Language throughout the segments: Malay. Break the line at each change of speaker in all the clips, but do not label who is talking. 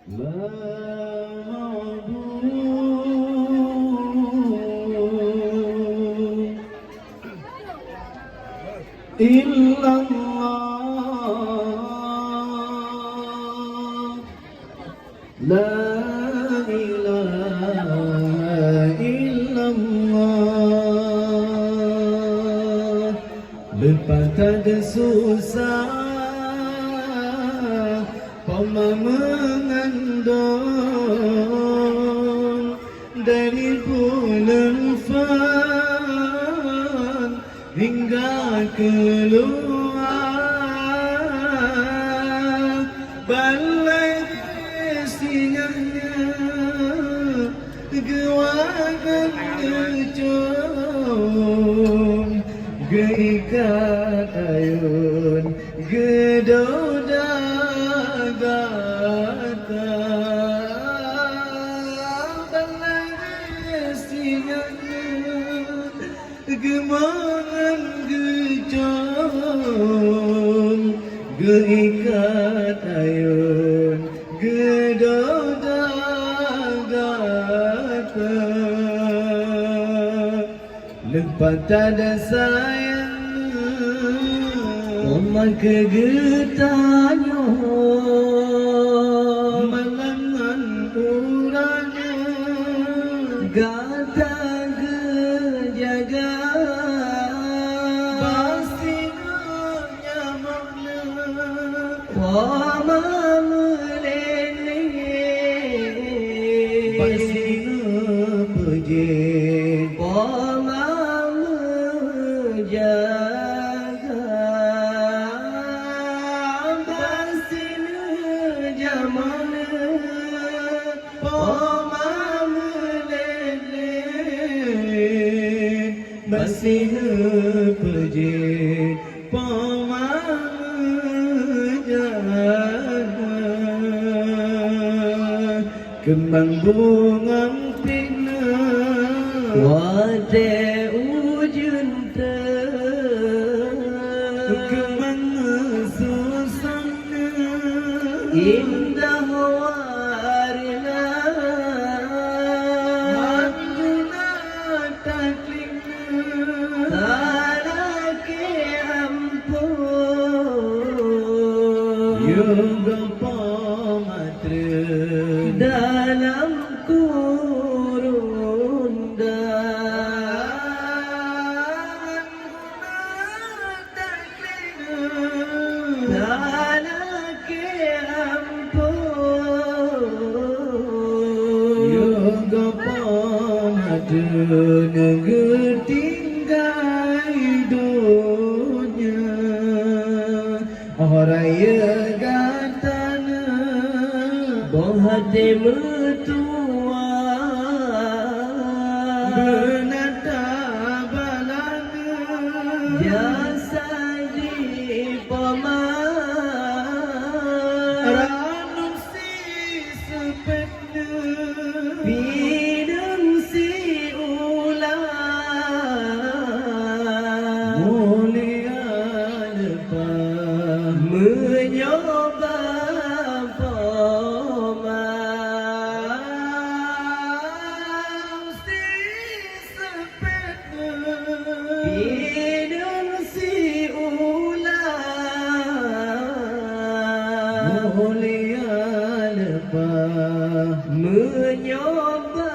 illallah, la ilaha illallah. Lepas tak ada susah Pama mengandung dari bulan fan hingga keluar balai sinyalnya gewakan kecom geikat ayun gedoda gata balai sinyalnya gemangan gecom geikat ayun gedoda gata lepas tak ada sayang Oman kegetanya malangan uranya gata gejaga basina nyamakna wama melene basina pejen wama menjaga basina jamana wama melene basina pejen wama kembang bunga pina wate ujun kembang susana indah warna matuna taklina talake ampun yoga pamatra dalam kurun dan talake ampun yoga pamatra negeri tinggai dunia oraya gatana bohate metua benata balana jasa di pama ranum si sepetna bidang si ulang mulia lepas menyoba hidung si ulang mulia lepas menyoba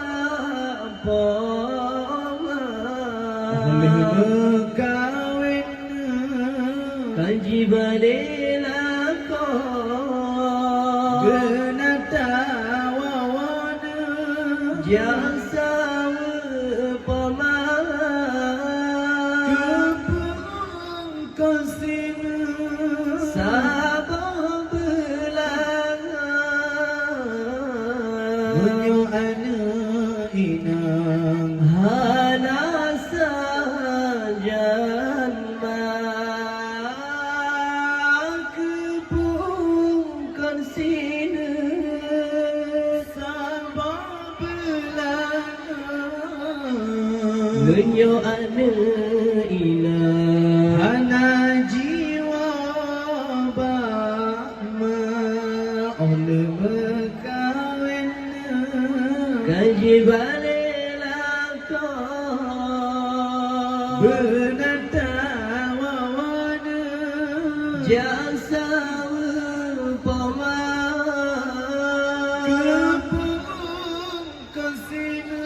poma oleh berkawin kaji balela ko genata wawana jasa poma sabah belangan menyo anak inang halasa janma kepungkan sini sabah belangan menyo anak inang hanaji oleh berkah Kajibalelah kau
Benatawana
Jasa poma
Kepung kesina